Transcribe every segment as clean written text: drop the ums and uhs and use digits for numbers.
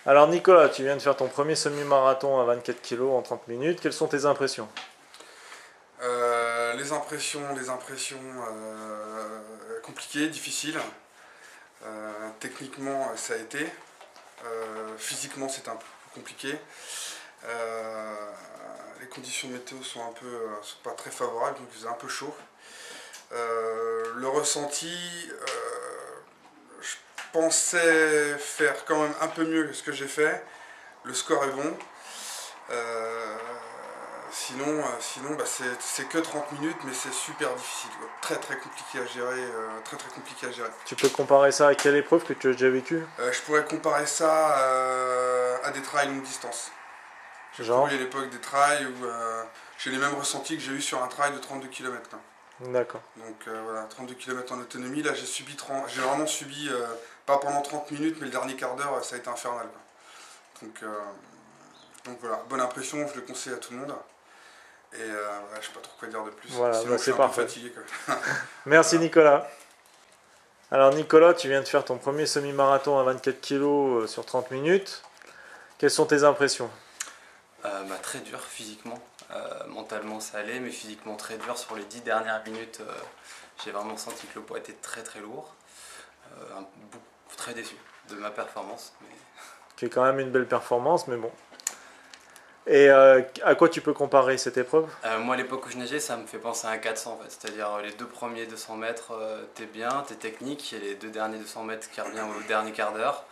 Alors Nicolas, tu viens de faire ton premier semi-marathon à 24 kg en 30 minutes. Quelles sont tes impressions? Compliquées, difficiles. Techniquement, ça a été. Physiquement, c'est un peu compliqué. Les conditions météo sont pas très favorables, donc il faisait un peu chaud. Le ressenti, je pensais faire quand même un peu mieux que ce que j'ai fait. Le score est bon. Sinon bah, c'est que 30 minutes, mais c'est super difficile, quoi. Très compliqué à gérer, très compliqué à gérer. Tu peux comparer ça à quelle épreuve que tu as déjà vécue? Je pourrais comparer ça à des trails longue distance. J'ai Genre? couru à l'époque des trails où j'ai les mêmes ressentis que j'ai eu sur un trail de 32 km. D'accord. Donc voilà, 32 km en autonomie, là j'ai vraiment subi, pas pendant 30 minutes, mais le dernier quart d'heure, ça a été infernal, quoi. Donc voilà, bonne impression, je le conseille à tout le monde. Et je sais pas trop quoi dire de plus. Voilà, Sinon, bah je suis c'est un peu parfait. fatigué, quoi. Merci Voilà. Nicolas. Alors Nicolas, tu viens de faire ton premier semi-marathon à 24 kg sur 30 minutes. Quelles sont tes impressions? Très dur physiquement. Mentalement ça allait, mais physiquement très dur. Sur les 10 dernières minutes, j'ai vraiment senti que le poids était très lourd. Très déçu de ma performance. Mais... Qui est quand même une belle performance, mais bon. Et à quoi tu peux comparer cette épreuve? Moi, à l'époque où je nageais, ça me fait penser à un 400 en fait. C'est-à-dire les deux premiers 200 mètres, t'es bien, t'es technique, et les deux derniers 200 mètres qui revient au dernier quart d'heure.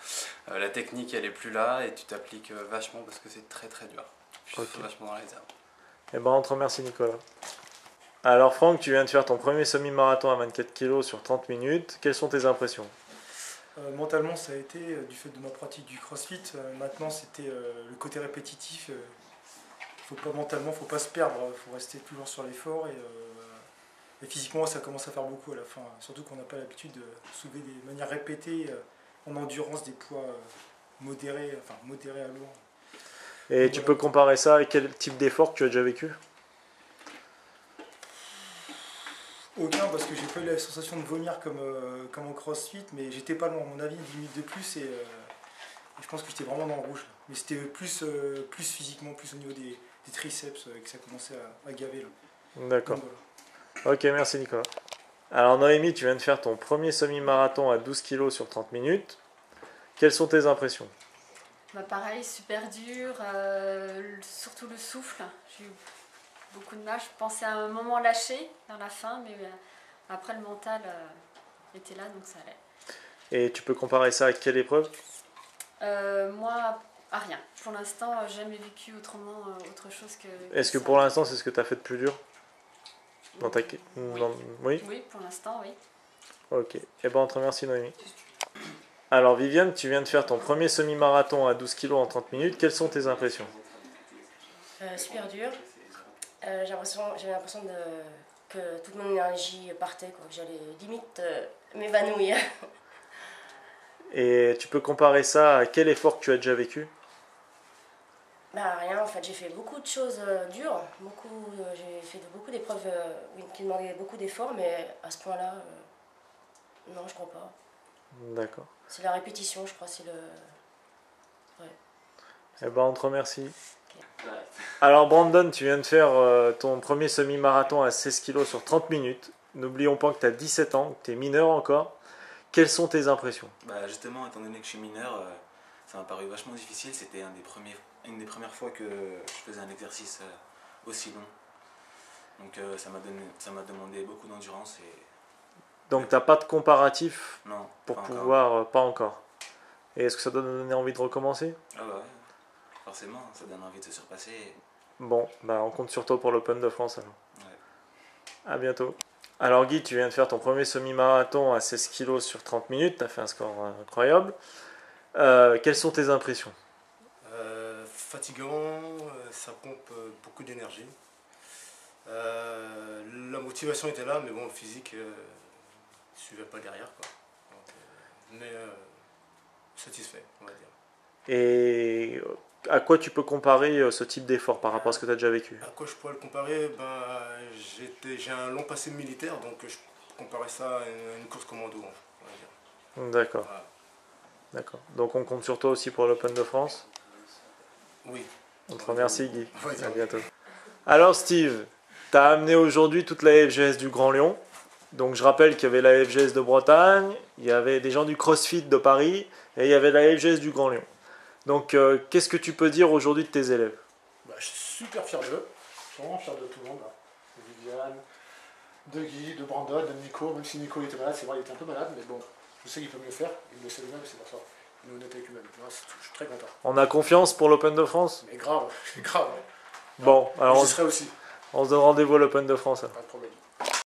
La technique, elle est plus là et tu t'appliques vachement parce que c'est très dur. Je suis Ok. vachement dans les heures. Eh ben, on te remercie Nicolas. Alors Franck, tu viens de faire ton premier semi-marathon à 24 kg sur 30 minutes. Quelles sont tes impressions? Mentalement, ça a été du fait de ma pratique du crossfit. Maintenant, c'était le côté répétitif. Mentalement, faut pas se perdre. Faut rester toujours sur l'effort. Et physiquement, ça commence à faire beaucoup à la fin. Surtout qu'on n'a pas l'habitude de soulever de manière répétée en endurance des poids modérés à lourd. Et Donc, tu voilà. peux comparer ça à quel type d'effort que tu as déjà vécu? Aucun, parce que j'ai pas eu la sensation de vomir comme en crossfit, mais j'étais pas loin. À mon avis, 10 minutes de plus, et je pense que j'étais vraiment dans le rouge. Mais c'était plus physiquement, plus au niveau des triceps, que ça commençait à gaver. Là. D'accord. Donc, voilà. Ok, merci Nicolas. Alors Noémie, tu viens de faire ton premier semi-marathon à 12 kg sur 30 minutes. Quelles sont tes impressions? Bah pareil, super dur, surtout le souffle. J'ai eu beaucoup de mal. Je pensais à un moment lâcher vers la fin, mais après le mental était là, donc ça allait. Et tu peux comparer ça à quelle épreuve? Moi, à rien. Pour l'instant, j'ai jamais vécu autrement autre chose que Est-ce que ça. pour l'instant c'est ce que tu as fait de plus dur dans ta... Oui. Oui. Oui, pour l'instant, oui. Ok. Eh ben on te remercie Noémie. Alors Viviane, tu viens de faire ton premier semi-marathon à 12 kg en 30 minutes. Quelles sont tes impressions? Super dur. J'avais l'impression que toute mon énergie partait, quoi, que j'allais limite m'évanouir. Et tu peux comparer ça à quel effort que tu as déjà vécu? Bah rien, en fait, j'ai fait beaucoup de choses dures, j'ai fait beaucoup d'épreuves qui demandaient beaucoup d'efforts, mais à ce point-là, non, je crois pas. D'accord. C'est la répétition, je crois, c'est le... Ouais. Eh ben on te remercie. Okay. Alors Brandon, tu viens de faire ton premier semi-marathon à 16 kg sur 30 minutes. N'oublions pas que tu as 17 ans, que tu es mineur encore. Quelles sont tes impressions? Justement, étant donné que je suis mineur, ça m'a paru vachement difficile. C'était une des premières fois que je faisais un exercice aussi long. Donc ça m'a demandé beaucoup d'endurance. Donc t'as pas de comparatif Non, pour pas pouvoir... encore. pas encore. Et est-ce que ça doit donner envie de recommencer? Ah ouais, forcément, ça donne envie de se surpasser. Bon, bah on compte sur toi pour l'Open de France alors. Ouais. À bientôt. Alors Guy, tu viens de faire ton premier semi-marathon à 16 kg sur 30 minutes. Tu as fait un score incroyable. Quelles sont tes impressions? Fatigant, ça pompe beaucoup d'énergie. La motivation était là, mais bon, le physique ne suivait pas derrière, quoi. Donc, satisfait, on va dire. Et à quoi tu peux comparer ce type d'effort par rapport à ce que tu as déjà vécu? À quoi je pourrais le comparer? J'ai un long passé militaire, donc je comparais ça à une course commando, on va dire. D'accord. Voilà. D'accord. Donc on compte sur toi aussi pour l'Open de France. Oui. On te remercie Guy. Ouais, À bientôt. Alors Steve, tu as amené aujourd'hui toute la FGS du Grand Lyon. Donc je rappelle qu'il y avait la FGS de Bretagne, il y avait des gens du CrossFit de Paris et il y avait la FGS du Grand Lyon. Donc qu'est-ce que tu peux dire aujourd'hui de tes élèves? Bah, je suis super fier d'eux. Je suis vraiment fier de tout le monde. Là. De Viviane, de Guy, de Brandon, de Nico. Même si Nico était malade, c'est vrai, il était un peu malade, mais bon, je sais qu'il peut mieux faire. Il le sait lui-même, c'est pour ça. Il est honnête avec lui-même. Je suis très content. On a confiance pour l'Open de France? Mais grave, grave. Bon, alors J'y serai aussi. on se donne rendez-vous à l'Open de France. Pas de problème.